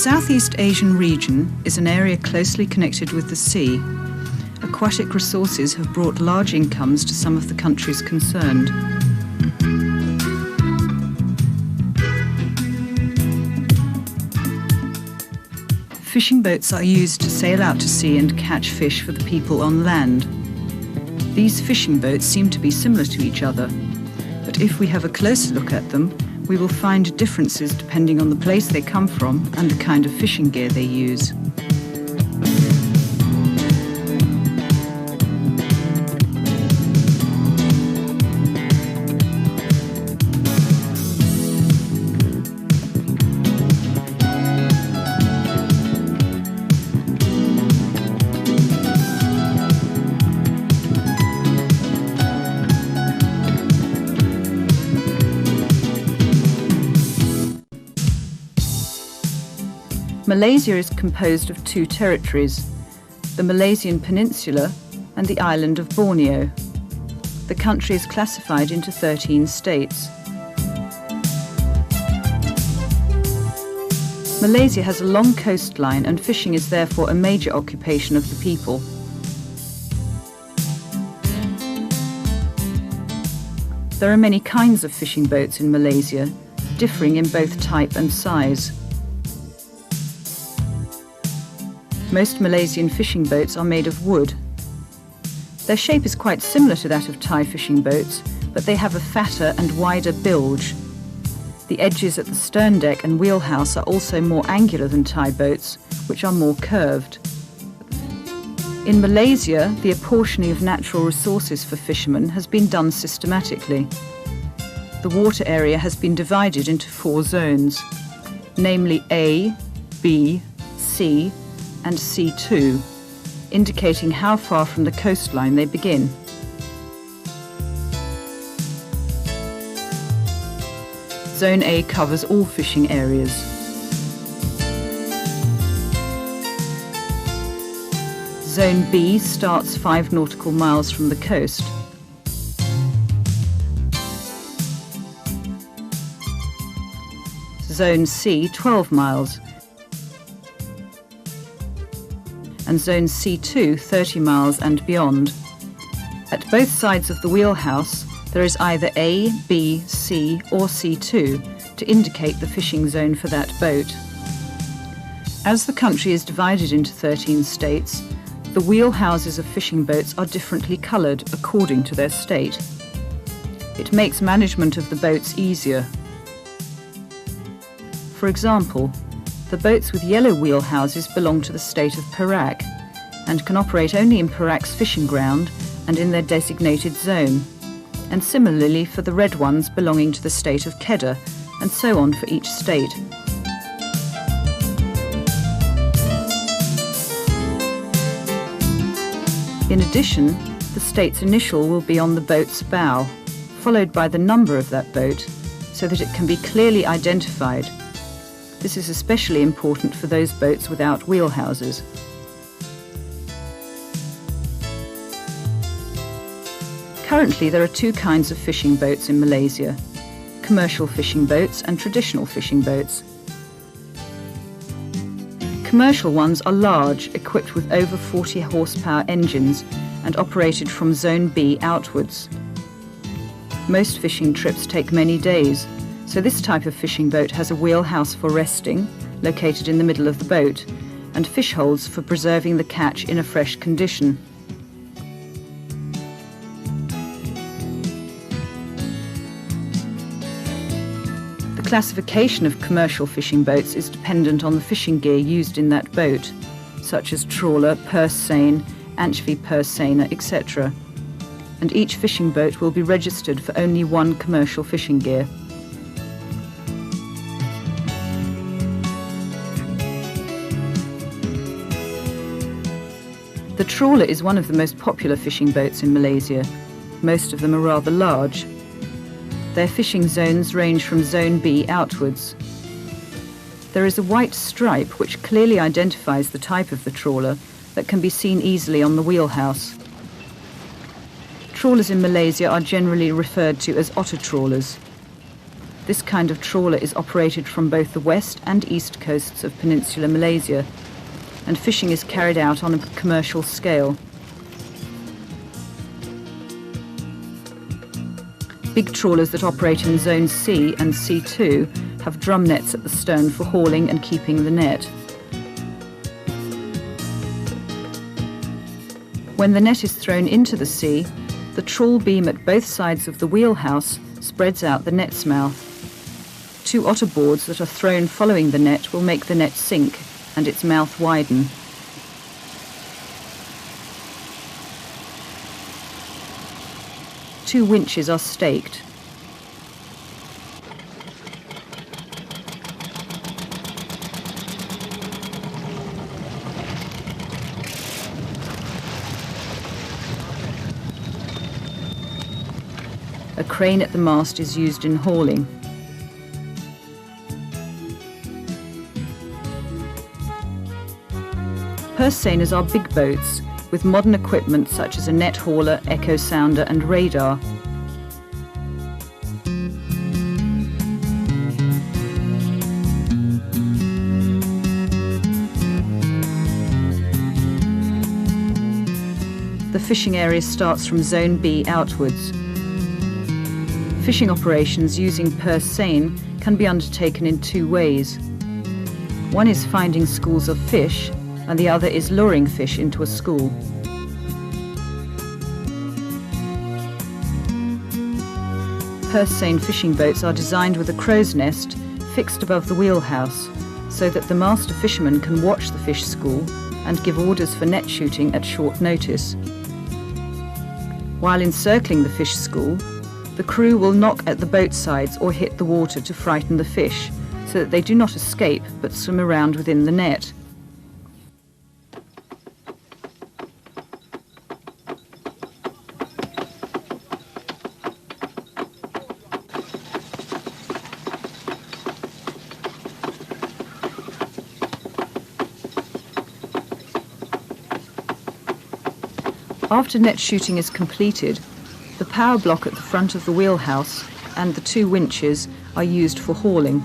Southeast Asian region is an area closely connected with the sea. Aquatic resources have brought large incomes to some of the countries concerned. Fishing boats are used to sail out to sea and catch fish for the people on land. These fishing boats seem to be similar to each other, but if we have a closer look at them, we will find differences depending on the place they come from and the kind of fishing gear they use. Malaysia is composed of two territories, the Malaysian Peninsula and the island of Borneo. The country is classified into 13 states. Malaysia has a long coastline and fishing is therefore a major occupation of the people. There are many kinds of fishing boats in Malaysia, differing in both type and size. Most Malaysian fishing boats are made of wood. Their shape is quite similar to that of Thai fishing boats, but they have a fatter and wider bilge. The edges at the stern deck and wheelhouse are also more angular than Thai boats, which are more curved. In Malaysia, the apportioning of natural resources for fishermen has been done systematically. The water area has been divided into 4 zones, namely A, B, C, and C2, indicating how far from the coastline they begin. Zone A covers all fishing areas. Zone B starts 5 nautical miles from the coast. Zone C 12 miles. And Zone C2 30 miles and beyond. At both sides of the wheelhouse, there is either A, B, C or C2 to indicate the fishing zone for that boat. As the country is divided into 13 states, the wheelhouses of fishing boats are differently coloured according to their state. It makes management of the boats easier. For example, the boats with yellow wheelhouses belong to the state of Perak and can operate only in Perak's fishing ground and in their designated zone, and similarly for the red ones belonging to the state of Kedah, and so on for each state. In addition, the state's initial will be on the boat's bow, followed by the number of that boat, so that it can be clearly identified. This is especially important for those boats without wheelhouses. Currently, there are 2 kinds of fishing boats in Malaysia: commercial fishing boats and traditional fishing boats. Commercial ones are large, equipped with over 40 horsepower engines and operated from Zone B outwards. Most fishing trips take many days, so this type of fishing boat has a wheelhouse for resting, located in the middle of the boat, and fish holes for preserving the catch in a fresh condition. The classification of commercial fishing boats is dependent on the fishing gear used in that boat, such as trawler, purse seine, anchovy purse seine, etc. And each fishing boat will be registered for only one commercial fishing gear. The trawler is one of the most popular fishing boats in Malaysia. Most of them are rather large. Their fishing zones range from Zone B outwards. There is a white stripe which clearly identifies the type of the trawler that can be seen easily on the wheelhouse. Trawlers in Malaysia are generally referred to as otter trawlers. This kind of trawler is operated from both the west and east coasts of peninsular Malaysia, and fishing is carried out on a commercial scale. Big trawlers that operate in Zone C and C2 have drum nets at the stern for hauling and keeping the net. When the net is thrown into the sea, the trawl beam at both sides of the wheelhouse spreads out the net's mouth. Two otter boards that are thrown following the net will make the net sink and its mouth widen. Two winches are staked. A crane at the mast is used in hauling. Purse seiners are big boats with modern equipment such as a net hauler, echo sounder and radar. The fishing area starts from Zone B outwards. Fishing operations using purse seine can be undertaken in two ways. One is finding schools of fish, and the other is luring fish into a school. Purse seine fishing boats are designed with a crow's nest fixed above the wheelhouse, so that the master fisherman can watch the fish school and give orders for net shooting at short notice. While encircling the fish school, the crew will knock at the boat sides or hit the water to frighten the fish, so that they do not escape but swim around within the net. After net shooting is completed, the power block at the front of the wheelhouse and the two winches are used for hauling.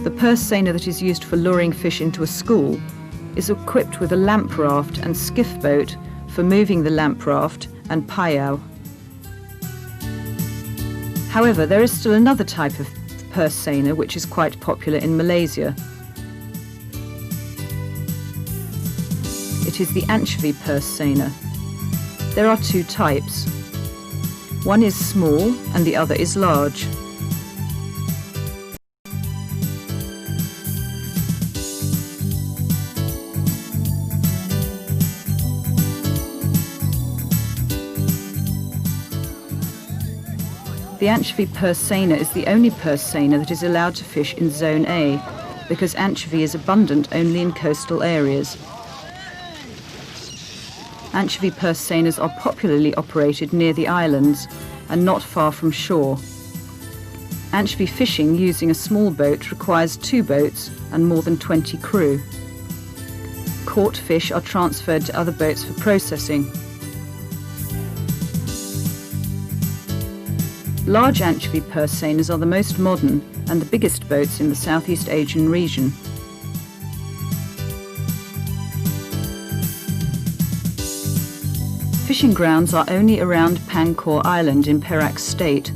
The purse seiner that is used for luring fish into a school is equipped with a lamp raft and skiff boat for moving the lamp raft and payau. However, there is still another type of purse seiner which is quite popular in Malaysia. It is the anchovy purse seiner. There are two types. One is small and the other is large. The anchovy purse seiner is the only purse seiner that is allowed to fish in Zone A, because anchovy is abundant only in coastal areas. Anchovy purse seiners are popularly operated near the islands and not far from shore. Anchovy fishing using a small boat requires two boats and more than 20 crew. Caught fish are transferred to other boats for processing. Large anchovy purse seiners are the most modern and the biggest boats in the Southeast Asian region. Fishing grounds are only around Pangkor Island in Perak State.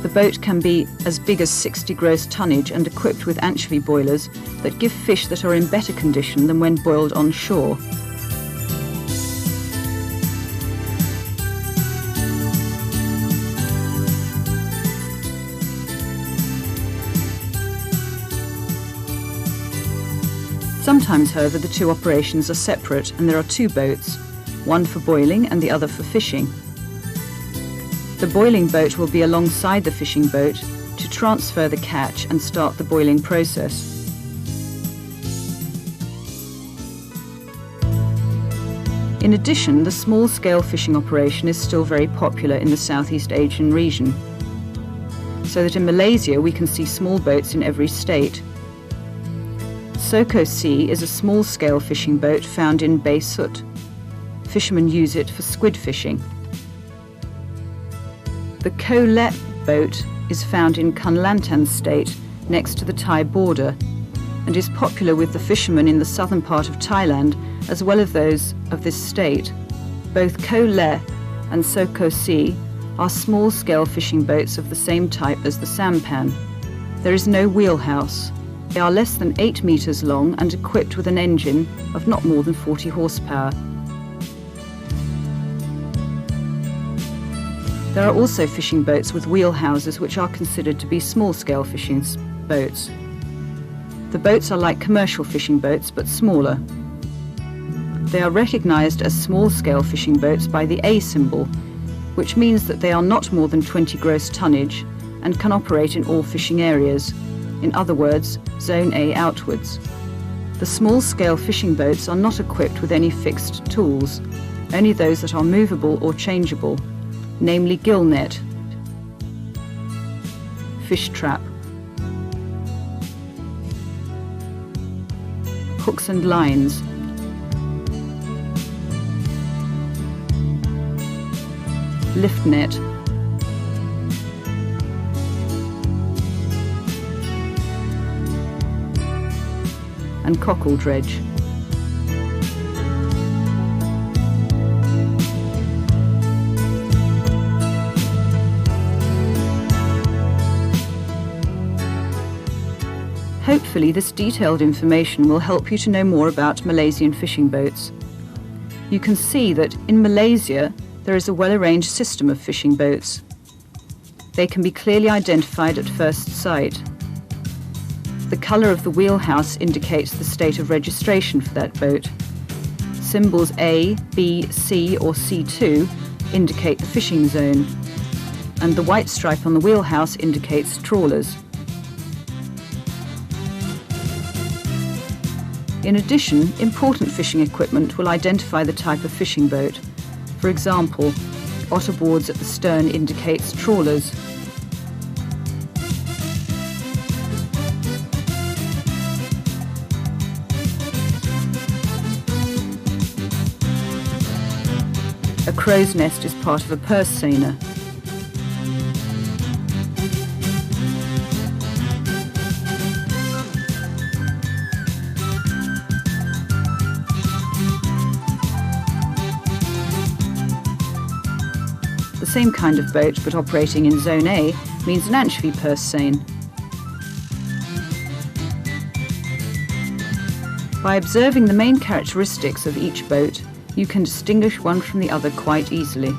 The boat can be as big as 60 gross tonnage and equipped with anchovy boilers that give fish that are in better condition than when boiled on shore. Sometimes, however, the two operations are separate and there are two boats, one for boiling and the other for fishing. The boiling boat will be alongside the fishing boat to transfer the catch and start the boiling process. In addition, the small-scale fishing operation is still very popular in the Southeast Asian region, so that in Malaysia we can see small boats in every state. Sea is a small-scale fishing boat found in Bay Sut. Fishermen use it for squid fishing. The Trawler boat is found in Kelantan state next to the Thai border and is popular with the fishermen in the southern part of Thailand as well as those of this state. Both Trawler and Sea are small-scale fishing boats of the same type as the sampan. There is no wheelhouse. They are less than 8 meters long and equipped with an engine of not more than 40 horsepower. There are also fishing boats with wheelhouses which are considered to be small-scale fishing boats. The boats are like commercial fishing boats but smaller. They are recognized as small-scale fishing boats by the A symbol, which means that they are not more than 20 gross tonnage and can operate in all fishing areas, in other words, Zone A outwards. The small-scale fishing boats are not equipped with any fixed tools, only those that are movable or changeable, namely gill net, fish trap, hooks and lines, lift net, and cockle dredge. Hopefully this detailed information will help you to know more about Malaysian fishing boats. You can see that in Malaysia there is a well-arranged system of fishing boats. They can be clearly identified at first sight. The colour of the wheelhouse indicates the state of registration for that boat. Symbols A, B, C or C2 indicate the fishing zone, and the white stripe on the wheelhouse indicates trawlers. In addition, important fishing equipment will identify the type of fishing boat. For example, otter boards at the stern indicates trawlers. A crow's nest is part of a purse seine. The same kind of boat, but operating in Zone A, means an anchovy purse seine. By observing the main characteristics of each boat, you can distinguish one from the other quite easily.